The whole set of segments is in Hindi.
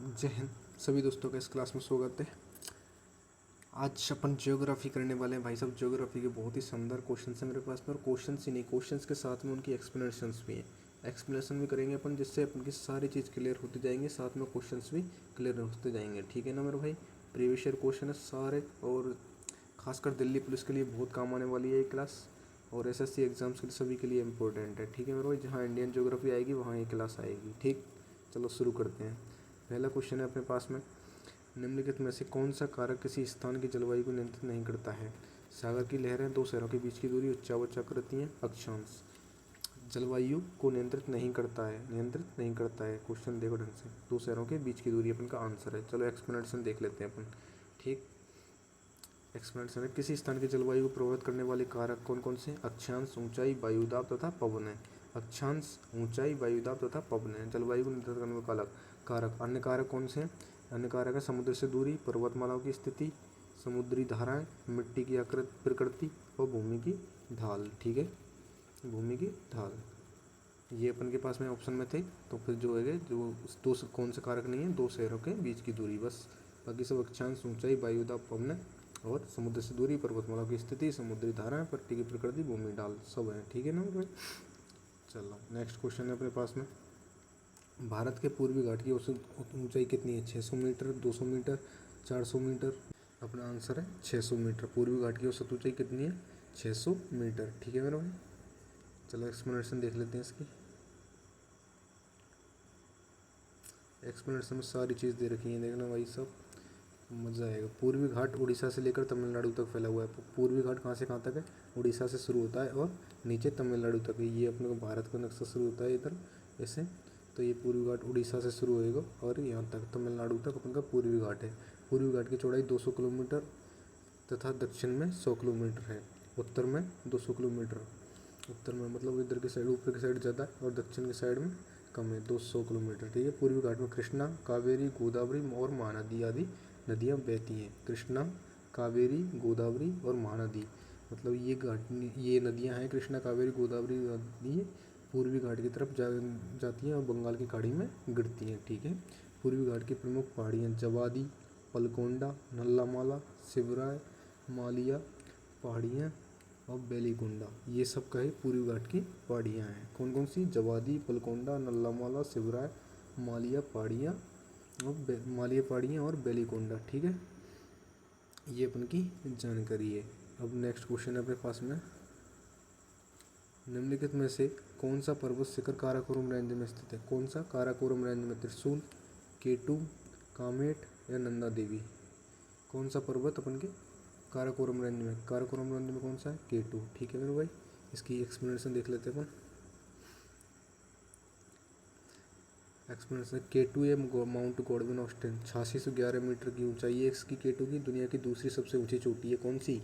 जय हिंद। सभी दोस्तों का इस क्लास में स्वागत है। आज अपन ज्योग्राफी करने वाले हैं भाई साहब। ज्योग्राफी के बहुत ही शानदार क्वेश्चन है मेरे पास में, और क्वेश्चंस ही नहीं, क्वेश्चंस के साथ में उनकी एक्सप्लेनेशंस भी हैं। एक्सप्लेनेशन भी करेंगे अपन, जिससे अपन की सारी चीज़ क्लियर होती जाएंगी, साथ में क्वेश्चंस भी क्लियर होते जाएंगे। ठीक है ना मेरे भाई। प्रीवियस ईयर क्वेश्चन है सारे, और खासकर दिल्ली पुलिस के लिए बहुत काम आने वाली है ये क्लास, और एसएससी एग्जाम्स के लिए सभी के लिए इंपॉर्टेंट है। ठीक है मेरे भाई। जहाँ इंडियन ज्योग्राफी आएगी वहाँ ये क्लास आएगी। ठीक, चलो शुरू करते हैं। पहला क्वेश्चन है अपने पास में, निम्नलिखित में से कौन सा कारक किसी स्थान की जलवायु को नियंत्रित नहीं करता है? सागर की लहरें, दो शहरों के बीच की दूरी, उच्चावचाकृतियाँ, अक्षांश। जलवायु को नियंत्रित नहीं करता है, नियंत्रित नहीं करता है। क्वेश्चन देखो ढंग से। दो शहरों के बीच की दूरी अपन का आंसर है। चलो एक्सप्लेनेशन देख लेते हैं अपन। ठीक, एक्सप्लेनेशन है, किसी स्थान की जलवायु को प्रभावित करने वाले कारक कौन कौन से? अक्षांश, ऊंचाई, वायुदाब तथा पवन है। अक्षांश, ऊंचाई, वायुदाब तथा पवन है जलवायु को नियंत्रित करने वाले कारक। अन्य कारक कौन से हैं? अन्य कारक है समुद्र से दूरी, पर्वतमालाओं की स्थिति, समुद्री धाराएं, मिट्टी की प्रकृति और भूमि की ढाल। ठीक है, भूमि की ढाल ये अपन के पास में ऑप्शन में थे। तो फिर जो है जो दो कौन से कारक नहीं है? दो शहरों के बीच की दूरी, बस। बाकी सब अक्षांश, ऊंचाई, वायुदाब, पवन और समुद्र से दूरी, पर्वतमाला की स्थिति, समुद्री धाराएं, मिट्टी की प्रकृति, भूमि ढाल सब है। ठीक है ना भाई। चलो नेक्स्ट क्वेश्चन है अपने पास में, भारत के पूर्वी घाट की औसत ऊंचाई कितनी है? 600 मीटर, 200 मीटर, 400 मीटर। अपना आंसर है 600 मीटर। पूर्वी घाट की औसत ऊंचाई कितनी है? 600 मीटर। ठीक है मेरा भाई। चलो एक्सप्लेनेशन देख लेते हैं इसकी। एक्सप्लेनेशन में सारी चीज़ दे रखी है, देखना भाई सब, मज़ा आएगा। पूर्वी घाट उड़ीसा से लेकर तमिलनाडु तक फैला हुआ है। पूर्वी घाट कहाँ से कहाँ तक है? उड़ीसा से शुरू होता है और नीचे तमिलनाडु तक है। ये अपने को भारत का नक्शा शुरू होता है इधर ऐसे, तो ये पूर्वी घाट उड़ीसा से शुरू होएगा और यहाँ तक तमिलनाडु तक अपन का पूर्वी घाट है। पूर्वी घाट की चौड़ाई 200 किलोमीटर तथा दक्षिण में 100 किलोमीटर है। उत्तर में 200 किलोमीटर। उत्तर में मतलब इधर की साइड, ऊपर की साइड ज़्यादा है और दक्षिण की साइड में कम है, 200 किलोमीटर। ठीक है। पूर्वी घाट में कृष्णा, कावेरी, गोदावरी और महानदी आदि नदियाँ बहती हैं। कृष्णा, कावेरी, गोदावरी और महानदी, मतलब ये घाट, ये नदियाँ हैं कृष्णा, कावेरी, गोदावरी नदी पूर्वी घाट की तरफ जाती हैं और बंगाल की खाड़ी में गिरती हैं। ठीक है। पूर्वी घाट की प्रमुख पहाड़ियाँ जवादी, पलकोंडा, नल्लामाला, शिवराय, मालिया पहाड़ियाँ और बेलीकुंडा, ये सब का ही पूर्वी घाट की पहाड़ियाँ हैं। कौन कौन सी? जवादी, पलकोंडा, नल्लामाला, शिवराय, मालिया पहाड़ियाँ और मालिया पहाड़ियाँ और बेलीकुंडा। ठीक है, ये अपन की जानकारी है। अब नेक्स्ट क्वेश्चन है अपने पास में, निम्नलिखित में से कौन सा पर्वत शिखर काराकोरम रेंज में स्थित है? कौन सा? काराकोरम रेंज में त्रिशूल, केटू, कामेट या नंदा देवी। कौन सा पर्वत अपन के काराकोरम रेंज में? काराकोरम रेंज में कौन सा है? केटू। ठीक है मेरे भाई। इसकी एक्सप्लेनेशन देख लेते हैं अपन। एक्सप्लेनेशन, केटू है माउंट गॉडविन ऑस्टिन, 8611 मीटर की ऊंचाई है इसकी। केटू की दुनिया की दूसरी सबसे ऊंची चोटी है। कौन सी?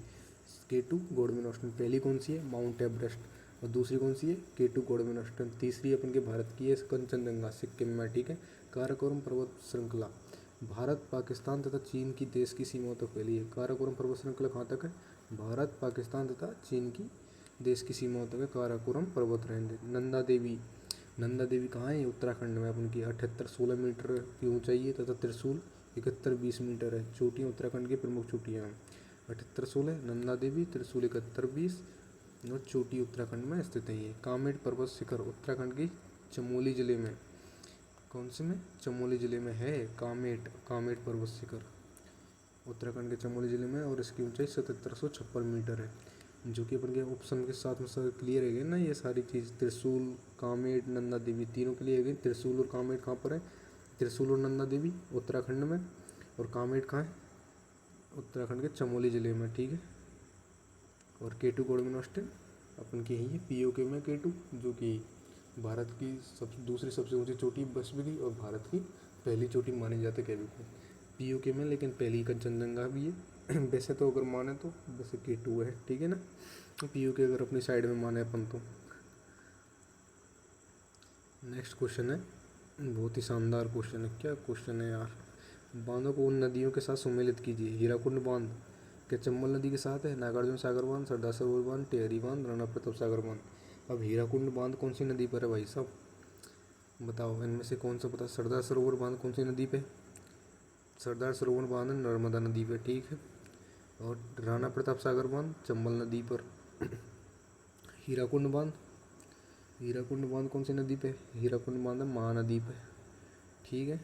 केटू गॉडविन ऑस्टिन। पहली कौन सी है? Mount Everest. और दूसरी कौन सी है? केटू गॉडविन ऑस्टिन। तीसरी अपन के भारत की है कंचनजंगा, सिक्किम में। ठीक है। काराकोरम पर्वत श्रृंखला भारत, पाकिस्तान तथा चीन की देश की सीमाओं तक फैली है। काराकोरम पर्वत श्रृंखला कहाँ तक है? भारत, पाकिस्तान तथा चीन की देश की सीमाओं तक है काराकोरम पर्वत रेंज। नंदा देवी, नंदा देवी कहाँ है? उत्तराखंड में अपन की। 7816 मीटर की ऊंचाई है तथा त्रिशूल 7120 मीटर है। चोटियाँ उत्तराखंड की प्रमुख चोटियाँ हैं। 7816 नंदा देवी, त्रिशूल 7120 और चोटी उत्तराखंड में स्थित है। ये कामेट पर्वत शिखर उत्तराखंड की चमोली जिले में, कौन से में? चमोली जिले में है कामेट, कामेट पर्वत शिखर उत्तराखंड के चमोली जिले में, और इसकी ऊंचाई 7756 मीटर है। जो कि अपन के ऑप्शन के साथ में सब क्लियर है ना ये सारी चीज़। त्रिशूल, कामेट, नंदा देवी तीनों के लिए है गई। त्रिशूल और कामेट कहाँ पर है? त्रिशूल और नंदा देवी उत्तराखंड में, और कामेट कहाँ है? उत्तराखंड के चमोली जिले में। ठीक है। और केटू गॉडविन ऑस्टिन अपन की यही है पीओके में। केटू जो कि भारत की दूसरी सबसे ऊंची चोटी बस भी गई और भारत की पहली चोटी मानी जाती है केटू को, पीओके में। लेकिन पहली कंचनजंगा भी है वैसे तो, अगर माने तो वैसे केटू है। ठीक है ना। पीओके अगर अपनी साइड में माने अपन तो। नेक्स्ट क्वेश्चन है, बहुत ही शानदार क्वेश्चन है। क्या क्वेश्चन है यार। बांधों को उन नदियों के साथ सम्मिलित कीजिए। हीराकुंड बांध क्या चंबल नदी के साथ है? नागार्जुन सागर बांध, सरदार सरोवर बांध, टिहरी बांध, राणा प्रताप सागर बांध। अब हीराकुंड बांध कौन सी नदी पर है भाई साहब? बताओ इनमें से कौन सा पता? सरदार सरोवर बांध कौन सी नदी पे? सरदार सरोवर बांध नर्मदा नदी पे, ठीक है। और राणा प्रताप सागर बांध चंबल नदी पर। हीराकुंड बांध, हीराकुंड बांध कौन सी नदी पे? हीराकुंड बांध है महानदी पे, ठीक है।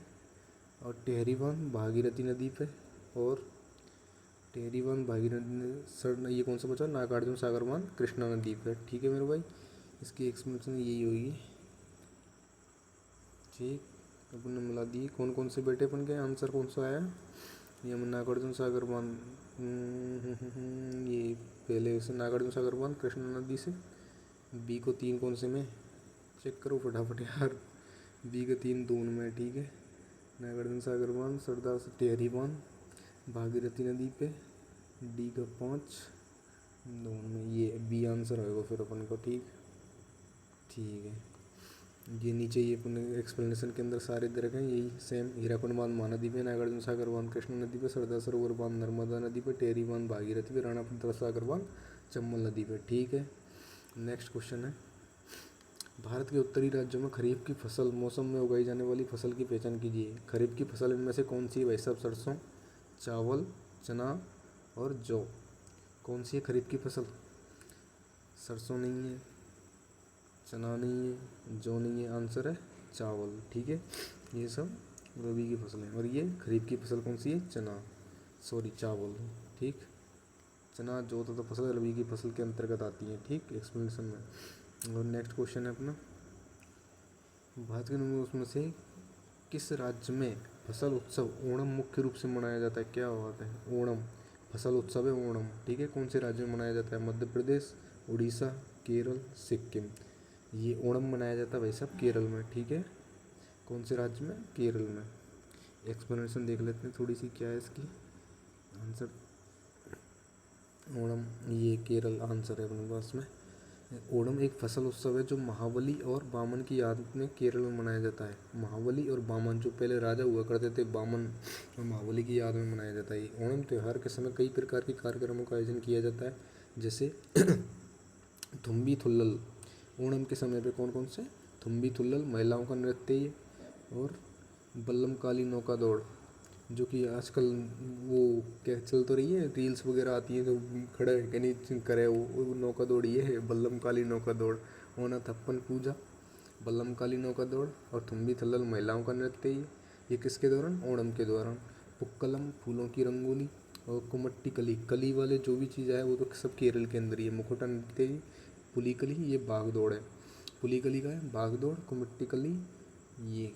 और टिहरी बांध भागीरथी नदी पे। और टिहरी बांध भागीरथी सर ये कौन सा बचा? नागार्जुन सागर बांध कृष्णा नदी पे, ठीक है मेरे भाई। इसकी एक्सप्लेनेशन यही होगी, ठीक। अपन ने मिला दी कौन कौन से बेटे अपन के, आंसर कौन सा आया? ये नागार्जुन सागर बांध, ये पहले से नागार्जुन सागर बांध कृष्णा नदी से। बी को 3 कौन से में? चेक करो फटाफट यार। बी के 3 दून में, ठीक है। नागार्जुन सागर बांध, सरदार टिहरी बांध भागीरथी नदी पे। डी का 5 दून में, ये बी आंसर होगा फिर अपन को, ठीक। ठीक है, ये नीचे ये अपने एक्सप्लेनेशन के अंदर सारे दे रखे हैं यही सेम। हीराकुंड बांध महानदी पे, नागार्जुन सागर बांध कृष्णा नदी पे, सरदार सरोवर बांध नर्मदा नदी पे, टिहरी बांध भागीरथी पे, राणा प्रताप सागर बांध चंबल नदी पे, ठीक है। नेक्स्ट क्वेश्चन है, भारत के उत्तरी राज्यों में खरीफ की फसल मौसम में उगाई जाने वाली फसल की पहचान कीजिए। खरीफ की फसल इनमें से कौन सी है भाई साहब? सरसों, चावल, चना और जौ। कौन सी है खरीफ की फसल? सरसों नहीं है, चना नहीं है, जौ नहीं है, आंसर है चावल, ठीक है। ये सब रबी की फसलें, और ये खरीफ की फसल कौन सी है? चना, सॉरी चावल, ठीक। चना जौ तो फसल रबी की फसल के अंतर्गत आती है, ठीक, एक्सप्लेनेशन में। और नेक्स्ट क्वेश्चन है अपना, भारत के निम्न उसमें से किस राज्य में फसल उत्सव ओणम मुख्य रूप से मनाया जाता है? क्या बात है, ओणम फसल उत्सव है ओणम, ठीक है। कौन से राज्य में मनाया जाता है? मध्य प्रदेश, उड़ीसा, केरल, सिक्किम। ये ओणम मनाया जाता है भाई साहब केरल में, ठीक है। कौन से राज्य में? केरल में। एक्सप्लेनेशन देख लेते हैं थोड़ी सी, क्या है इसकी आंसर। ओणम ये केरल आंसर है अपने पास में। ओणम एक फसल उत्सव है जो महाबली और वामन की याद में केरल में मनाया जाता है। महाबली और वामन जो पहले राजा हुआ करते थे, वामन और महाबली की याद में मनाया जाता है। ओणम त्यौहार के समय कई प्रकार के कार्यक्रमों का आयोजन किया जाता है, जैसे थुम्बी थुल्लल। ओणम के समय पे कौन कौन से? थुम्बी थुल्लल महिलाओं का नृत्य ये, और बल्लम काली नौका दौड़, जो कि आजकल वो क्या चल तो रही है, रील्स वगैरह आती हैं, जो खड़ा है कि नहीं करे वो नौका दौड़ ये है, बल्लम काली नौका दौड़। ओना थप्पन पूजा, बल्लम काली नौका दौड़ और थुम्बी थल्लल महिलाओं का नृत्य ये किसके दौरान? ओणम के दौरान। पुक्कलम फूलों की रंगोली, और कुमट्टी कली, कली वाले जो भी चीज़ है वो तो सब केरल के अंदर ही है। मुखोटा नृत्य, पुली कली ये बाग दौड़ है, पुली कली का है बाग दौड़, कुमट्टी कली ये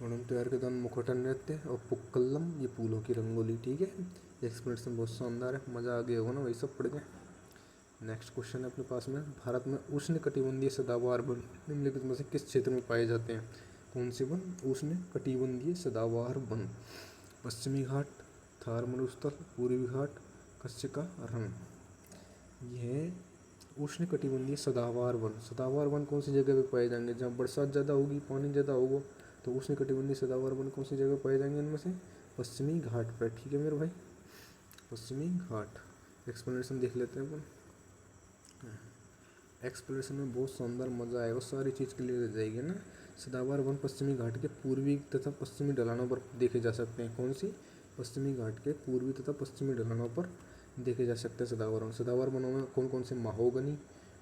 ओणम त्यौहार के दौरान मुखोटा नृत्य, और पुक्कलम ये फूलों की रंगोली, ठीक है। एक्सप्लेनेशन बहुत शानदार है, मज़ा आ गया होगा ना वही सब पढ़ के। नेक्स्ट क्वेश्चन है अपने पास में, भारत में उष्ण कटिबंधीय सदाबहार वन निम्नलिखित में से किस क्षेत्र में पाए जाते हैं? कौन से वन? उष्ण कटिबंधीय सदाबहार वन। पश्चिमी घाट, थार मरुस्थल, पूर्वी घाट, कच्छ का रण। यह उष्ण कटिबंधीय सदाबहार वन। सदाबहार वन कौन सी जगह पे पाए जाएंगे? जहाँ बरसात ज़्यादा होगी, पानी ज़्यादा होगा, तो उष्ण कटिबंधीय सदाबहार वन कौन सी जगह पाए जाएंगे इनमें से? पश्चिमी घाट पर, ठीक है मेरे भाई, पश्चिमी घाट। एक्सप्लेनेशन देख लेते हैं अपन। एक्सप्लेनेशन में बहुत शानदार मज़ा आएगा, सारी चीज़ क्लियर हो जाएगी ना। सदाबहार वन पश्चिमी घाट के पूर्वी तथा पश्चिमी ढलानों पर देखे जा सकते हैं। कौन सी? पश्चिमी घाट के पूर्वी तथा पश्चिमी ढलानों पर देखे जा सकते हैं सदाबहार वन। सदाबहार वनों में कौन कौन से? महोगनी,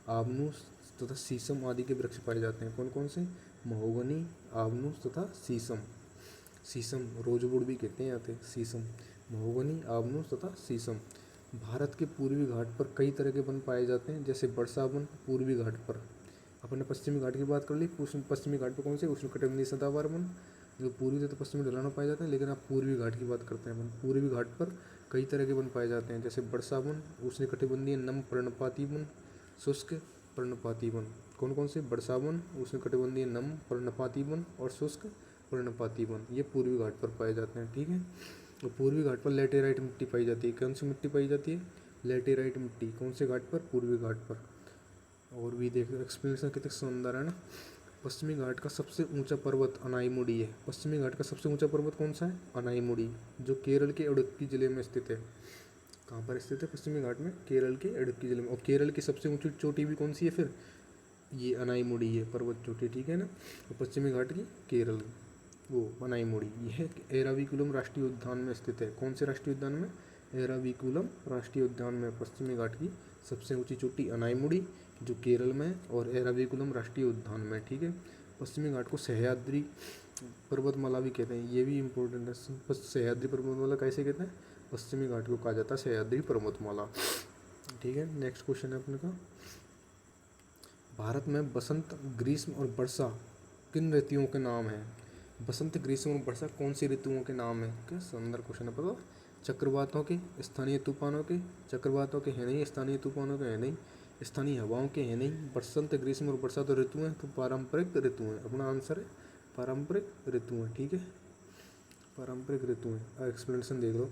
आबनूस तथा शीशम आदि के वृक्ष पाए जाते हैं। कौन कौन से? महोगनी, आबनूस तथा शीशम। शीशम रोजवुड भी कहते हैं यहाँ पे, शीशम, महोगनी, आबनूस तथा शीशम। भारत के पूर्वी घाट पर कई तरह के वन पाए जाते हैं, जैसे वर्षा वन पूर्वी घाट पर। अपन ने पश्चिमी घाट की बात कर ली, पश्चिमी घाट पर कौन से? उष्णकटिबंधीय सदाबहार वन जो पूर्वी तथा पश्चिमी ढलानों पाए जाते हैं, लेकिन आप पूर्वी घाट की बात करते हैं। अपन पूर्वी घाट पर कई तरह के वन पाए जाते हैं, जैसे वर्षा वन, उष्णकटिबंधीय नम पर्णपाती वन, शुष्क पर्णपाती वन। कौन कौन से? वर्षा वन, उष्णकटिबंधीय नम पर्णपाती वन और शुष्क पर्णपाती वन, ये पूर्वी घाट पर पाए जाते हैं, ठीक है। तो पूर्वी घाट पर लेटेराइट मिट्टी पाई जाती है। कौन सी मिट्टी पाई जाती है? लेटेराइट मिट्टी। कौन से घाट पर? पूर्वी घाट पर। और भी देखो एक्सप्लेनेशन कितने शानदार है ना। पश्चिमी घाट का सबसे ऊंचा पर्वत अनाईमुड़ी है। पश्चिमी घाट का सबसे ऊंचा पर्वत कौन सा है? अनाईमुड़ी, जो केरल के इडुक्की जिले में स्थित है। कहाँ पर स्थित है? पश्चिमी घाट में, केरल के इडुक्की जिले में। और केरल की सबसे ऊंची चोटी भी कौन सी है फिर? ये अनाईमुड़ी है पर्वत चोटी, ठीक है ना। तो पश्चिमी घाट की केरल, वो बनाईमुड़ी, यह एराविकुलम राष्ट्रीय उद्यान में स्थित है। कौन से राष्ट्रीय उद्यान में? एराविकुलम राष्ट्रीय उद्यान में। पश्चिमी घाट की सबसे ऊंची चोटी अनाईमुड़ी जो केरल में, और एराविकुलम राष्ट्रीय उद्यान में। ठीक है, पश्चिमी घाट को सह्याद्री पर्वतमाला भी कहते हैं, ये भी इम्पोर्टेंट है। सह्याद्री पर्वतमाला कैसे कहते हैं? पश्चिमी घाट को कहा जाता है सह्याद्री पर्वतमाला। ठीक है, नेक्स्ट क्वेश्चन है अपने का, भारत में बसंत, ग्रीष्म और वर्षा किन ऋतुओं के नाम हैं? बसंत, ग्रीष्म और वर्षा कौन सी ऋतुओं के नाम हैं? क्या सुंदर क्वेश्चन है। पता, चक्रवातों के, स्थानीय तूफानों के, चक्रवातों के है नहीं, स्थानीय तूफानों के है नहीं, स्थानीय हवाओं के है नहीं। बसंत, ग्रीष्म और वर्षा तो ऋतु हैं, तो पारंपरिक ऋतु हैं। अपना आंसर है पारंपरिक ऋतु हैं। ठीक है, पारंपरिक ऋतु हैं। एक्सप्लेनेशन देख लो।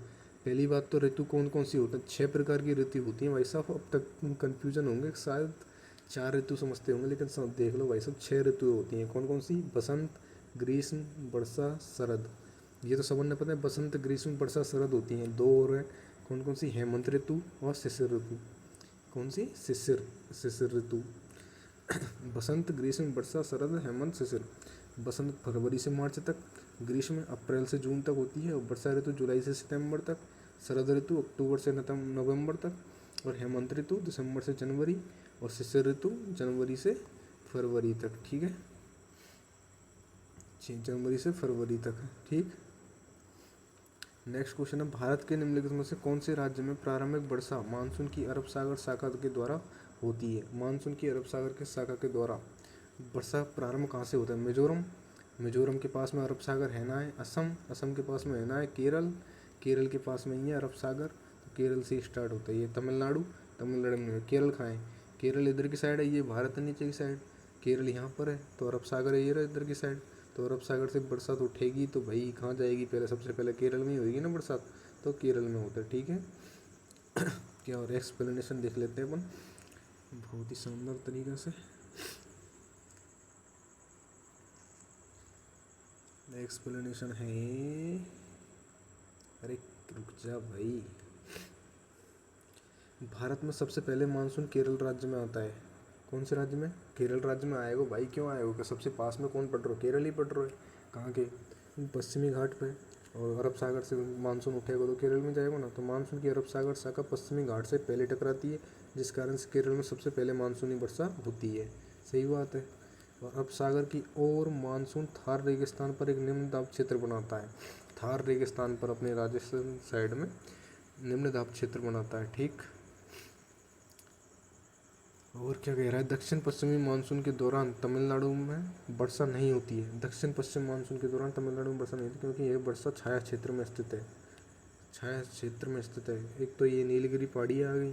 पहली बात तो ऋतु कौन कौन सी होती है? 6 प्रकार की ऋतु होती हैं भाई साहब। अब तक कन्फ्यूजन होंगे, शायद 4 ऋतु समझते होंगे, लेकिन सब देख लो भाई साहब, 6 ऋतु होती हैं। कौन कौन सी? बसंत, ग्रीष्म, वर्षा, शरद। ये तो सबन ने पता है, बसंत, ग्रीष्म, वर्षा, शरद होती हैं। 2 और हैं, कौन कौन सी? हेमंत ऋतु और शिशिर ऋतु। कौन सी? शिशिर ऋतु। बसंत, ग्रीष्म, वर्षा, शरद, हेमंत, शिशिर। बसंत फरवरी से मार्च तक, ग्रीष्म अप्रैल से जून तक होती है, और वर्षा ऋतु जुलाई से सितंबर तक, शरद ऋतु अक्टूबर से नवंबर तक, और हेमंत ऋतु दिसंबर से जनवरी, और शिशिर ऋतु जनवरी से फरवरी तक। ठीक है, जनवरी से फरवरी तक। ठीक, नेक्स्ट क्वेश्चन है, भारत के निम्नलिखित में से कौन से राज्य में प्रारंभिक वर्षा मानसून की अरब सागर शाखा के द्वारा होती है? मानसून की अरब सागर के शाखा के द्वारा वर्षा प्रारंभ कहाँ से होता है? मिजोरम, मिजोरम के पास में अरब सागर है ना है। असम के पास में है ना है। केरल के पास में ही है अरब सागर, तो केरल से स्टार्ट होता है। ये तमिलनाडु में है। केरल कहाँ है? केरल इधर की साइड है, ये भारत नीचे की साइड, केरल यहाँ पर है, तो अरब सागर है ये रहा इधर की साइड। तो अरब सागर से बरसात उठेगी तो भाई कहाँ जाएगी? पहले सबसे पहले केरल में ही होगी ना बरसात, तो केरल में होता है। ठीक है, क्या और एक्सप्लेनेशन देख लेते हैं अपन बहुत ही शानदार तरीके से। एक्सप्लेनेशन है, अरे रुक जा भाई। भारत में सबसे पहले मानसून केरल राज्य में आता है। कौन से राज्य में? केरल राज्य में आएगा भाई। क्यों आएगा? सबसे पास में कौन पड़ रहा है? केरल ही पड़ रहा है। कहाँ के? पश्चिमी घाट पे। और अरब सागर से मानसून उठेगा तो केरल में जाएगा ना। तो मानसून की अरब सागर शाखा पश्चिमी घाट से पहले टकराती है, जिस कारण से केरल में सबसे पहले मानसूनी वर्षा होती है। सही बात है। और अरब सागर की ओर मानसून थार रेगिस्तान पर एक निम्न दाब क्षेत्र बनाता है। थार रेगिस्तान पर अपने राजस्थान साइड में निम्न दाब क्षेत्र बनाता है। ठीक, और क्या कह रहा है? दक्षिण पश्चिमी मानसून के दौरान तमिलनाडु में वर्षा नहीं होती है। दक्षिण पश्चिम मानसून के दौरान तमिलनाडु में वर्षा नहीं होती, क्योंकि यह वर्षा छाया क्षेत्र में स्थित है। छाया क्षेत्र में स्थित है। एक तो ये नीलगिरी पहाड़ी आ गई,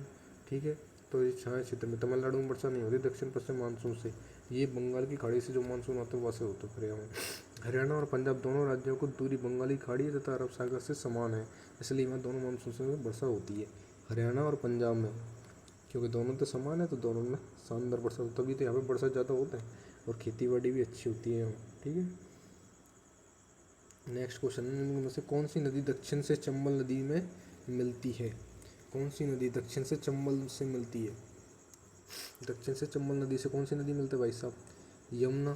ठीक है, तो ये छाया क्षेत्र में, तमिलनाडु में वर्षा नहीं होती दक्षिण पश्चिम मानसून से। ये बंगाल की खाड़ी से जो मानसून आता है वैसे होता है हरियाणा में। हरियाणा और पंजाब दोनों राज्यों को दूरी बंगाली खाड़ी तथा अरब सागर से समान है, इसलिए वहाँ दोनों मानसून से वर्षा होती है, हरियाणा और पंजाब में। क्योंकि दोनों तो समान है, तो दोनों में शानदार वर्षा, तभी तो यहाँ पे वर्षा ज़्यादा होता है और खेती बाड़ी भी अच्छी होती है यहाँ। ठीक है, नेक्स्ट क्वेश्चन में से कौन सी नदी दक्षिण से चंबल नदी में मिलती है? कौन सी नदी दक्षिण से चंबल से मिलती है? दक्षिण से चंबल नदी से कौन सी नदी मिलती है भाई साहब? यमुना,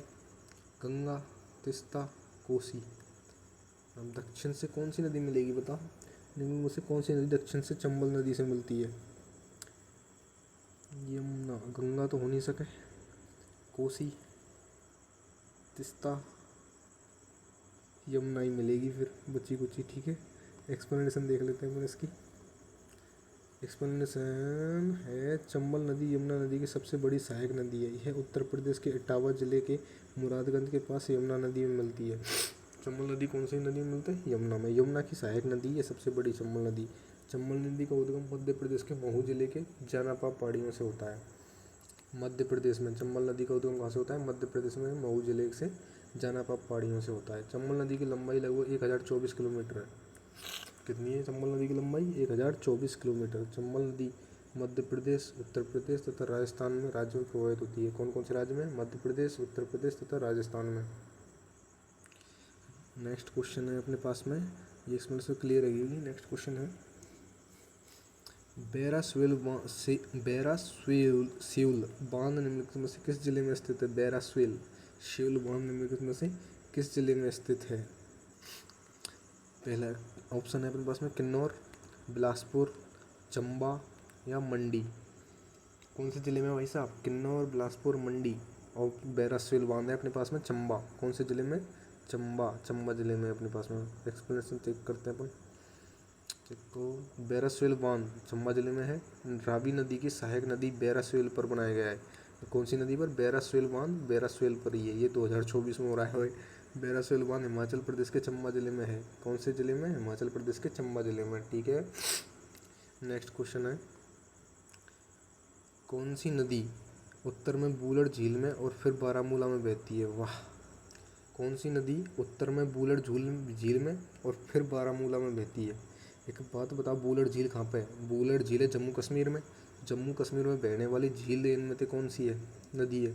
गंगा, तीस्ता, कोसी। अब दक्षिण से कौन सी नदी मिलेगी बता? निम्न में से कौन सी नदी दक्षिण से चंबल नदी से मिलती है? यमुना, गंगा तो हो नहीं सके, कोसी, तीस्ता, यमुना ही मिलेगी फिर बची कुची। ठीक है, एक्सप्लेनेशन देख लेते हैं इसकी। एक्सप्लेनेशन है, चंबल नदी यमुना नदी की सबसे बड़ी सहायक नदी है। यह उत्तर प्रदेश के इटावा जिले के मुरादगंज के पास यमुना नदी में मिलती है। चंबल नदी कौन सी नदी में मिलती है? यमुना में। यमुना की सहायक नदी है सबसे बड़ी चंबल नदी। चंबल नदी का उद्गम मध्य प्रदेश के महू जिले के जानापा पहाड़ियों से होता है। मध्य प्रदेश में चंबल नदी का उद्गम कहाँ से होता है? मध्य प्रदेश में महू जिले से जानापा पहाड़ियों से होता है। चंबल नदी की लंबाई लगभग 1024 किलोमीटर है। कितनी है चंबल नदी की लंबाई? 1024 किलोमीटर। चंबल नदी मध्य प्रदेश, उत्तर प्रदेश तथा राजस्थान में राज्यों में प्रवाहित होती है। कौन कौन से राज्य में? मध्य प्रदेश, उत्तर प्रदेश तथा राजस्थान में। नेक्स्ट क्वेश्चन है अपने पास में, ये इसमें से क्लियर रहेगी। नेक्स्ट क्वेश्चन है, बैरास्वेल बांध निम्नलिखित में से किस जिले में स्थित है? बैरास्वेल बांध निम्नलिखित में से किस जिले में स्थित है? पहला ऑप्शन है अपने पास में किन्नौर, बिलासपुर, चंबा या मंडी। कौन से ज़िले में भाई साहब? किन्नौर, बिलासपुर, मंडी। और बैरसवेल बांध है अपने पास में चंबा। कौन से ज़िले में? चंबा। चंबा ज़िले में अपने पास में। एक्सप्लेनेशन चेक करते हैं अपन। देखो बैरसवेल बांध चंबा ज़िले में है। रावी नदी की सहायक नदी बैरसवेल पर बनाया गया है। कौन सी नदी पर? बैरसवेल बांध बैरसवेल पर ही है। ये 2024 में हो रहा है। बैरसवेल बांध हिमाचल प्रदेश के चंबा ज़िले में है। कौन से ज़िले में? हिमाचल प्रदेश के चंबा ज़िले में। ठीक है, नेक्स्ट क्वेश्चन है, कौन सी नदी उत्तर में बूलर झील में और फिर बारामूला में बहती है? वाह। कौन सी नदी उत्तर में बूलर झील में और फिर बारामूला में बहती है? एक बात बताओ, बूलर झील कहाँ पे है? बूलर झील है जम्मू कश्मीर में। जम्मू कश्मीर में बहने वाली झील इनमें से कौन सी है? नदी है?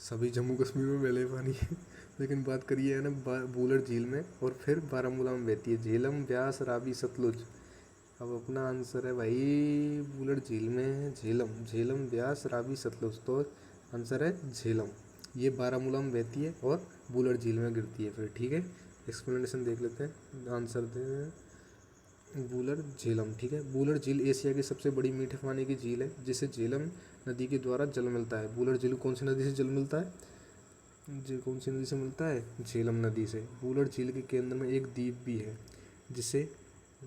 सभी जम्मू कश्मीर में बहने पानी है लेकिन बात करिए है ना बूलर झील में और फिर बारामूला में बहती है। झेलम, ब्यास, रावी, सतलुज। अब अपना आंसर है भाई बूलर झील में झेलम। झेलम, ब्यास, रावी, सतलुज। तो आंसर है झेलम। ये बारामूला में बहती है और बूलर झील में गिरती है फिर। ठीक है, एक्सप्लेनेशन देख लेते हैं। आंसर दे बूलर झेलम। ठीक है, बूलर झील एशिया की सबसे बड़ी मीठे पानी की झील है जिसे झेलम नदी के द्वारा जल मिलता है। बूलर झील कौन सी नदी से जल मिलता है? कौन सी नदी से मिलता है? झेलम नदी से। बूलर झील के केंद्र में एक द्वीप भी है जिसे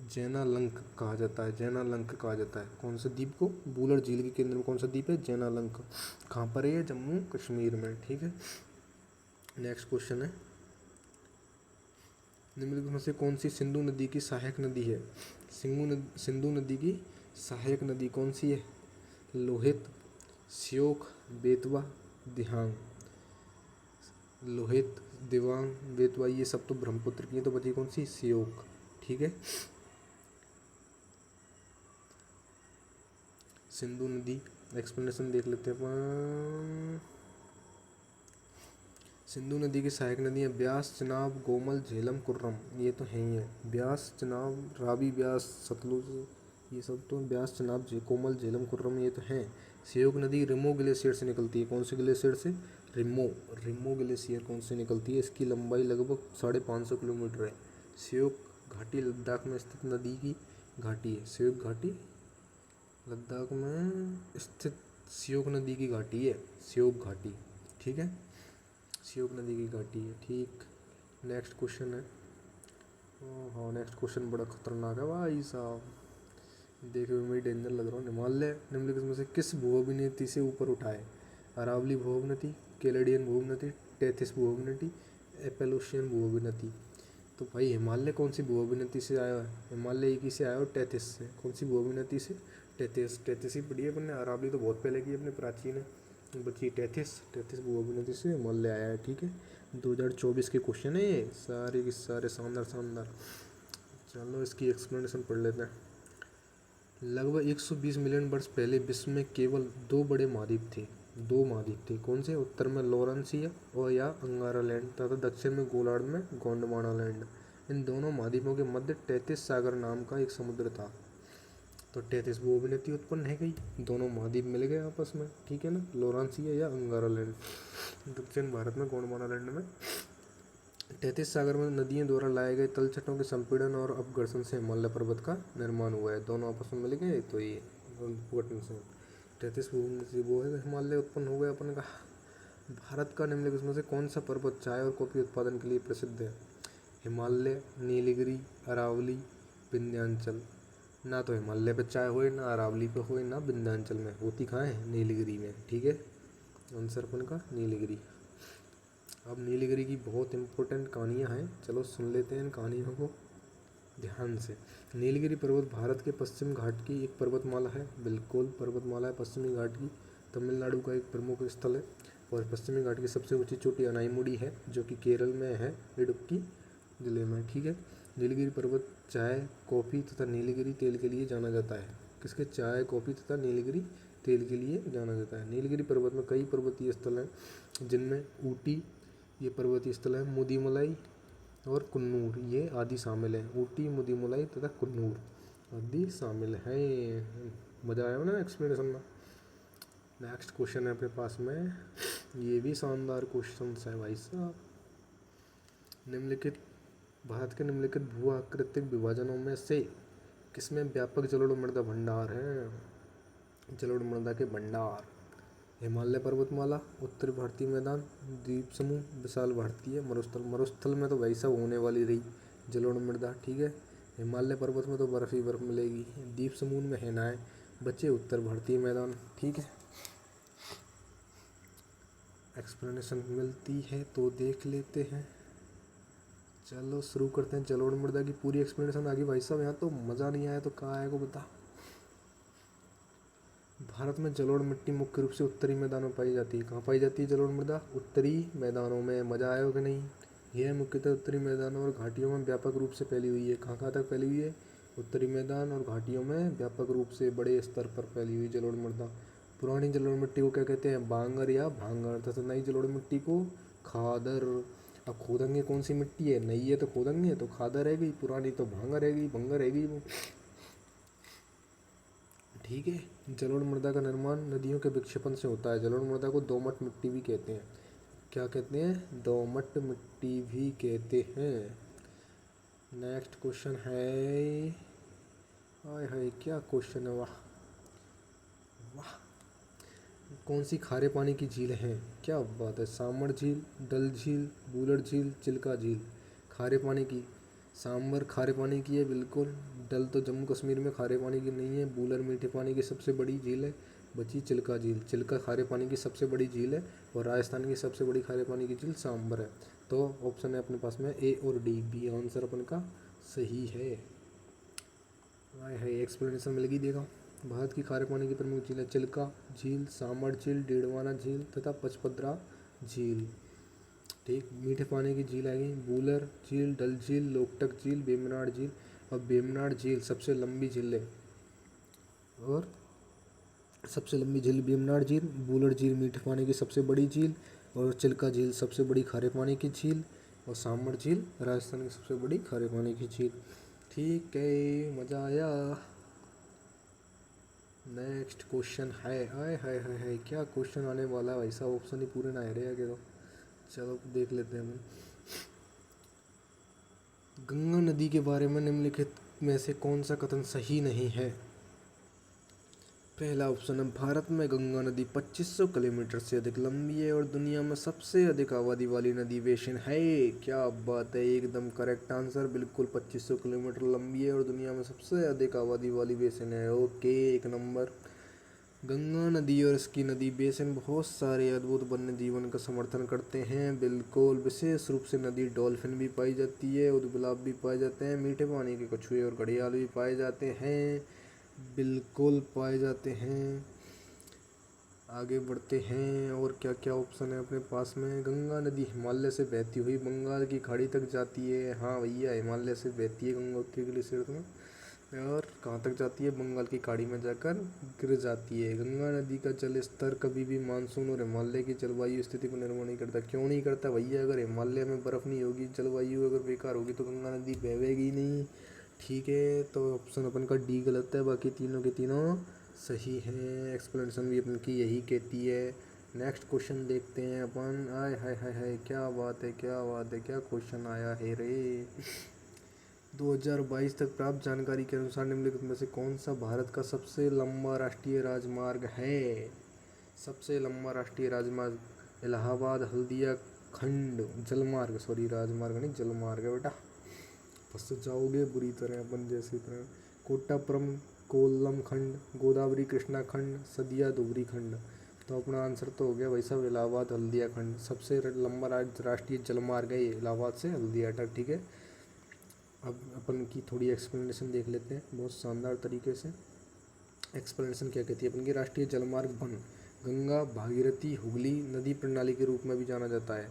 जैनालंक कहा जाता है। जैनालंक कहा जाता है। कौन से द्वीप को? बूलर झील के केंद्र में कौन सा द्वीप है? जैनालंक। कहाँ पर है ये? जम्मू कश्मीर में। ठीक है, नेक्स्ट क्वेश्चन है, निम्नलिखित में से कौन सी सिंधु नदी की सहायक नदी है? सिंधु नदी की सहायक नदी कौन सी है? लोहित, श्योक, बेतवा, दिहांग। लोहित, दिवांग, बेतवा ये सब तो ब्रह्मपुत्र की है, तो बची कौन सी? श्योक। ठीक है, सिंधु नदी एक्सप्लेनेशन देख लेते हैं अपन। सिंधु नदी की सहायक नदियाँ ब्यास, चिनाब, गोमल, झेलम, कुर्रम। ये तो है ही है। ब्यास, चिनाब, रावी, ब्यास, सतलुज, ये सब तो ब्यास, चिनाब, कोमल, झेलम, कुर्रम ये तो हैं। श्योक नदी रिमो ग्लेशियर से निकलती है। कौन से ग्लेशियर से? रिमो ग्लेशियर कौन से निकलती है? इसकी लंबाई लगभग 550 किलोमीटर है। श्योक घाटी लद्दाख में स्थित नदी की घाटी है। श्योक घाटी लद्दाख में स्थित श्योक नदी की घाटी है। श्योक घाटी। ठीक है, श्योक नदी की घाटी है। ठीक, नेक्स्ट क्वेश्चन है। हाँ, नेक्स्ट क्वेश्चन बड़ा खतरनाक है भाई साहब। देखने में डेंजर लग रहा हूँ। हिमालय निम्नलिखित में से किस भूअभिनेत्री से ऊपर उठाए? अरावली भूअभिनेत्री, कैलेडियन भूअभिनेत्री, टेथिस भूअभिनेत्री, एपेलोशियन भूअभिनेत्री। तो भाई हिमालय कौन सी भूअभिनेत्री से आया है? हिमालय एक ही से आया और टेथिस से। कौन सी भूअभिनेत्री से? टेथिस ही पढ़ी है अपने। अरावली तो बहुत पहले की अपने प्राचीन है। बची टेथिस भूअभिनेत्री से हिमालय आया है। ठीक है, 2024 के क्वेश्चन है ये सारे के सारे शानदार। चलो इसकी एक्सप्लेनेशन पढ़ लेते हैं। लगभग 120 मिलियन वर्ष पहले विश्व में केवल दो बड़े महाद्वीप थे। दो महाद्वीप थे। कौन से? उत्तर में लॉरेंसिया और या अंगारा लैंड तथा दक्षिण में गोलार्ध में गोंडवाना लैंड। इन दोनों महाद्वीपों के मध्य टेथिस सागर नाम का एक समुद्र था। तो टेथिस भूअभिनेत्री उत्पन्न है गई। दोनों महाद्वीप मिल गए आपस में। ठीक है ना, लॉरेंसिया या अंगारा लैंड। दक्षिण भारत में गोंडवाना लैंड में। टेथिस सागर में नदियों द्वारा लाए गए तलछटों के संपीड़न और अपघर्षण से हिमालय पर्वत का निर्माण हुआ है। दोनों आपस में मिल गए तो ये से टेथिस भूमि वो है हिमालय उत्पन्न हो गया अपन का। भारत का निम्नलिखित में से कौन सा पर्वत चाय और कॉफी उत्पादन के लिए प्रसिद्ध है? हिमालय, नीलगिरी, अरावली, विंध्याचल। ना तो हिमालय पे चाय होए, ना अरावली पे होए, ना विंध्याचल में। होती कहाँ है? नीलगिरी में। ठीक है, आंसर अपन का नीलगिरी। अब नीलगिरी की बहुत इंपॉर्टेंट कहानियाँ हैं, चलो सुन लेते हैं इन कहानियों को ध्यान से। नीलगिरी पर्वत भारत के पश्चिम घाट की एक पर्वतमाला है। बिल्कुल पर्वतमाला है पश्चिमी घाट की। तमिलनाडु का एक प्रमुख स्थल है। और पश्चिमी घाट की सबसे ऊंची चोटी अनाईमुड़ी है जो कि केरल में है, इडुक्की जिले में। ठीक है, नीलगिरी पर्वत चाय, कॉफ़ी तथा नीलगिरी तेल के लिए जाना जाता है। किसके? चाय, कॉफ़ी तथा नीलगिरी तेल के लिए जाना जाता है। नीलगिरी पर्वत में कई पर्वतीय स्थल हैं जिनमें ऊटी ये पर्वतीय स्थल है, मुदीमलाई और कुन्नूर ये आदि शामिल हैं। ऊटी, मुदीमलाई तथा कुन्नूर आदि शामिल हैं। मज़ा आया ना एक्सप्लेनेशन में। नेक्स्ट क्वेश्चन है अपने पास में, ये भी शानदार क्वेश्चन है भाई साहब। निम्नलिखित भारत के निम्नलिखित भू आकृतिक विभाजनों में से किसमें व्यापक जलोढ़ मृदा भंडार है? जलोढ़ मृदा के भंडार: हिमालय पर्वतमाला, उत्तरी भारतीय मैदान, द्वीप समूह, विशाल भारतीय मरुस्थल। मरुस्थल में तो भाई सब होने वाली रही जलोढ़ मृदा, ठीक है। हिमालय पर्वत में तो बर्फ ही बर्फ मिलेगी। द्वीप समूह में है ना, बचे उत्तर भारतीय मैदान, ठीक है। एक्सप्लेनेशन मिलती है तो देख लेते हैं। चलो शुरू करते हैं। जलोढ़ मृदा की पूरी एक्सप्लेनेशन आ गई भाई साहब। यहाँ तो मज़ा नहीं आया तो कहाँ आएगा बता। भारत में जलोढ़ मिट्टी मुख्य रूप से उत्तरी मैदानों में पाई जाती है। कहाँ पाई जाती है जलोढ़ मृदा? उत्तरी मैदानों में। मज़ा आया कि नहीं? यह मुख्यतः उत्तरी मैदानों और घाटियों में व्यापक रूप से फैली हुई है। कहाँ कहाँ तक फैली हुई है? उत्तरी मैदान और घाटियों में व्यापक रूप से बड़े स्तर पर फैली हुई जलोढ़ मृदा। पुरानी जलोढ़ मिट्टी को क्या कहते हैं? बांगर या भांगर। तथा नई जलोढ़ मिट्टी को खादर। अब खोदेंगे कौन सी मिट्टी है? नई है तो खोदेंगे तो खादर रहेगी, पुरानी तो भांगर रहेगी, भंगर रहेगी वो, ठीक है। जलोढ़ मृदा का निर्माण नदियों के विक्षेपण से होता है। जलोढ़ मृदा को दोमट मिट्टी भी कहते हैं। क्या कहते हैं? दोमट मिट्टी भी कहते हैं। नेक्स्ट क्वेश्चन है, हाय हाय क्या क्वेश्चन है, वाह वाह। कौन सी खारे पानी की झील है? क्या बात है। सांबर झील, डल झील, बूलर झील, चिल्का झील। खारे पानी की, सांबर खारे पानी की है बिल्कुल। डल तो जम्मू कश्मीर में खारे पानी की नहीं है। बूलर मीठे पानी की सबसे बड़ी झील है। बची चिल्का झील। चिल्का खारे पानी की सबसे बड़ी झील है और राजस्थान की सबसे बड़ी खारे पानी की झील सांबर है। तो ऑप्शन है अपने पास में ए और डी, बी आंसर अपन का सही है। हाय हाय एक्सप्लेनेशन मिल गई, देखा। भारत की खारे पानी की प्रमुख झील है चिल्का झील, सांबर झील, डेडवाना झील तथा पचपदरा झील, ठीक। मीठे पानी की झील आएगी बूलर झील, डल झील, लोकटक झील, वेम्बनाड झील। और वेम्बनाड झील सबसे लंबी झील है और सबसे लंबी झील वेम्बनाड झील। बूलर झील मीठे पानी की सबसे बड़ी झील और चिल्का झील सबसे बड़ी खारे पानी की झील और सांबर झील राजस्थान की सबसे बड़ी खारे पानी की झील, ठीक है। मज़ा आया। नेक्स्ट क्वेश्चन है, आय हाय हाय हाय क्या क्वेश्चन आने वाला है भाई साहब। ऑप्शन ही पूरे ना आ रहे आगे तो। चलो देख लेते हैं। गंगा नदी के बारे में निम्नलिखित में से कौन सा कथन सही नहीं है? पहला ऑप्शन है, भारत में गंगा नदी 2500 किलोमीटर से अधिक लंबी है और दुनिया में सबसे अधिक आबादी वाली नदी बेसिन है। क्या बात है, एकदम करेक्ट आंसर। बिल्कुल 2500 किलोमीटर लंबी है और दुनिया में सबसे अधिक आबादी वाली बेसिन है। ओके, एक नंबर। गंगा नदी और इसकी नदी बेसिन बहुत सारे अद्भुत वन्य जीवन का समर्थन करते हैं। बिल्कुल, विशेष रूप से नदी डॉल्फिन भी पाई जाती है, ऊदबिलाव भी पाए जाते हैं, मीठे पानी के कछुए और घड़ियाल भी पाए जाते हैं। बिल्कुल पाए जाते हैं। आगे बढ़ते हैं और क्या क्या ऑप्शन है अपने पास में। गंगा नदी हिमालय से बहती हुई बंगाल की खाड़ी तक जाती है। हाँ भैया, हिमालय से बहती है गंगोत्री ग्लेशियर में। और कहाँ तक जाती है? बंगाल की खाड़ी में जाकर गिर जाती है। गंगा नदी का जल स्तर कभी भी मानसून और हिमालय की जलवायु स्थिति पर निर्भर नहीं करता। क्यों नहीं करता भैया? अगर हिमालय में बर्फ़ नहीं होगी, जलवायु अगर बेकार होगी तो गंगा नदी बहेगी नहीं, ठीक है। तो ऑप्शन अपन का डी गलत है, बाकी तीनों के तीनों सही हैं। एक्सप्लेनेशन भी अपन की यही कहती है। नेक्स्ट क्वेश्चन देखते हैं अपन। आय हाय हाय हाय क्या बात है, क्या बात है, क्या क्वेश्चन आया है रे। 2022 तक प्राप्त जानकारी के अनुसार निम्नलिखित में से कौन सा भारत का सबसे लंबा राष्ट्रीय राजमार्ग है? सबसे लंबा राष्ट्रीय राजमार्ग इलाहाबाद हल्दिया खंड जलमार्ग, सॉरी राजमार्ग नहीं जलमार्ग है बेटा, फंस जाओगे बुरी तरह अपन जैसी तरह। कोट्टापुरम कोल्लम खंड, गोदावरी कृष्णा खंड, सदिया धुबरी खंड। तो अपना आंसर तो हो गया भाई साहब इलाहाबाद हल्दिया खंड। सबसे लंबा राष्ट्रीय जलमार्ग है ये, इलाहाबाद से हल्दिया तक, ठीक है। अब अपन की थोड़ी एक्सप्लेनेशन देख लेते हैं बहुत शानदार तरीके से। एक्सप्लेनेशन क्या कहती है अपन की? राष्ट्रीय जलमार्ग वन गंगा भागीरथी हुगली नदी प्रणाली के रूप में भी जाना जाता है।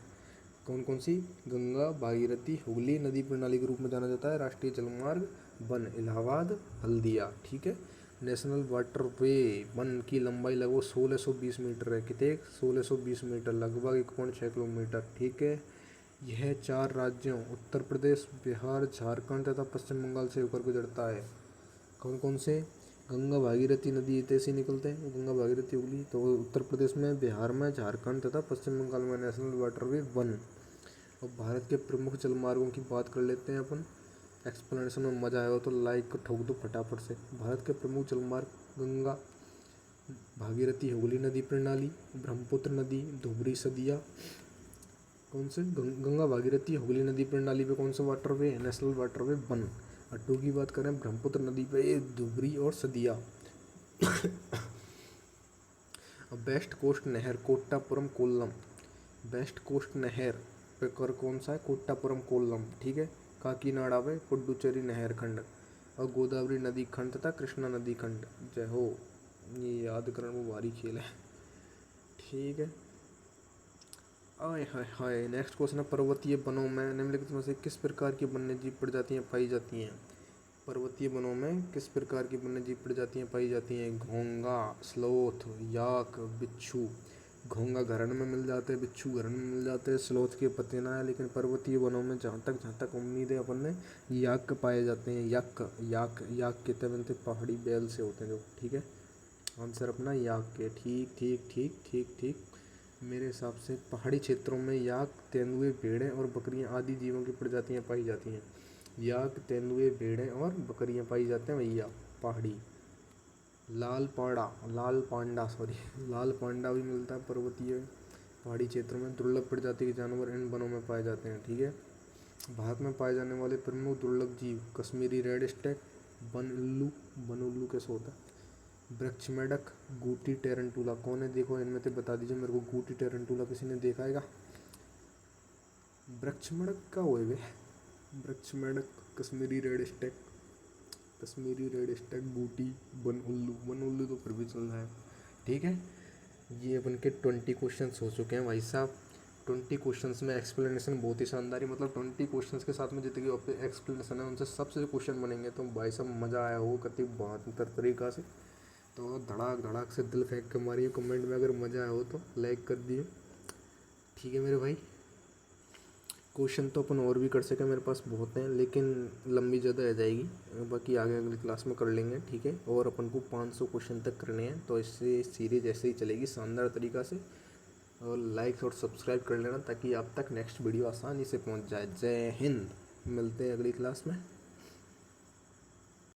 कौन कौन सी? गंगा भागीरथी हुगली नदी प्रणाली के रूप में जाना जाता है राष्ट्रीय जलमार्ग वन इलाहाबाद हल्दिया, ठीक है। नेशनल वाटरवे वन की लंबाई लगभग 1620 मीटर है। कितने? 1620 मीटर, लगभग 1.6 किलोमीटर, ठीक है। यह 4 राज्यों उत्तर प्रदेश, बिहार, झारखंड तथा पश्चिम बंगाल से होकर गुजरता है। कौन कौन से? गंगा भागीरथी नदी तैसी निकलते हैं, गंगा भागीरथी हुगली, तो उत्तर प्रदेश में, बिहार में, झारखंड तथा पश्चिम बंगाल में नेशनल वाटरवे वन। और भारत के प्रमुख जलमार्गों की बात कर लेते हैं अपन। एक्सप्लेनेशन में मज़ा आएगा तो लाइक को ठोक दो फटाफट से। भारत के प्रमुख जलमार्ग गंगा, भागीरथी हुगली नदी प्रणाली, ब्रह्मपुत्र नदी, धुबरी सदिया। कौन से गंगा भागीरथी हुगली नदी प्रणाली पे कौन सा वाटरवे है? National waterway 1। और 2 की बात करें ब्रह्मपुत्र नदी पे ये धुबरी और सदिया। वेस्ट कोस्ट नहर कोट्टापुरम कोल्लम। वेस्ट कोस्ट नहर पे कर कौन सा है? कोट्टापुरम कोल्लम, ठीक है। काकीनाडा में पुडुचेरी नहर खंड और गोदावरी नदी खंड तथा कृष्णा नदी खंड। जय हो, ये याद करना वो भारी खेल है, ठीक है। आय हाय हाय, नेक्स्ट क्वेश्चन है पर्वतीय वनों में निम्नलिखित में से किस प्रकार की वन्यजीव प्रजातियां पाई जाती हैं? पर्वतीय वनों में किस प्रकार की वन्यजीव प्रजातियां पाई जाती हैं? घोंगा, स्लोथ, याक, बिच्छू। घोंगा घरन में मिल जाते हैं, बिच्छू घरन में मिल जाते हैं, स्लोथ के पते ना है। लेकिन पर्वतीय वनों में जहाँ तक उम्मीद है अपन ने, याक पाए जाते हैं। याक याक याक कितने बनते? पहाड़ी बैल से होते हैं जो, ठीक है। आंसर अपना याक के, ठीक ठीक ठीक ठीक ठीक। मेरे हिसाब से पहाड़ी क्षेत्रों में याक, तेंदुए, भेड़ें और बकरियां आदि जीवों की प्रजातियां पाई जाती हैं। याक, तेंदुए, भेड़ें और बकरियां पाई जाते हैं भैया पहाड़ी। लाल पांडा लाल पांडा भी मिलता है पर्वतीय पहाड़ी क्षेत्रों में। दुर्लभ प्रजाति के जानवर इन वनों में पाए जाते हैं, ठीक है। भारत में पाए जाने वाले प्रमुख दुर्लभ जीव कश्मीरी रेड स्टेक, वन उल्लू कैसे होता है, वृक्ष मेढक, गूटी टेरंटूला। कौन है देखो इनमें से बता दीजिए मेरे को, गूटी टेरंटूला किसी ने देखा है? वृक्ष मेढक का हुए वे, वृक्ष मेढक, कश्मीरी रेड स्टेक, बूटी, वन उल्लू तो फिर भी चल रहा है, ठीक है। ये अपन के 20 क्वेश्चन हो चुके हैं भाई साहब। 20 क्वेश्चंस में एक्सप्लेनेशन बहुत ही शानदार है, मतलब 20 क्वेश्चंस के साथ में जितने एक्सप्लेनेशन है उनसे सबसे जो क्वेश्चन बनेंगे तो भाई साहब मज़ा आया हो कति बहत्तर तरीका से। तो धड़ाक धड़ाक से दिल फेंक के मारिए कमेंट में, अगर मज़ा आया हो तो लाइक कर दिए, ठीक है मेरे भाई। क्वेश्चन तो अपन और भी कर सकें, मेरे पास बहुत हैं लेकिन लंबी ज़्यादा आ जाएगी, बाकी आगे अगली क्लास में कर लेंगे, ठीक है। और अपन को 500 क्वेश्चन तक करने हैं, तो इससे सीरीज ऐसे ही चलेगी शानदार तरीक़ा से। और लाइक और सब्सक्राइब कर लेना ताकि आप तक नेक्स्ट वीडियो आसानी से पहुंच जाए। जय हिंद, मिलते हैं अगली क्लास में।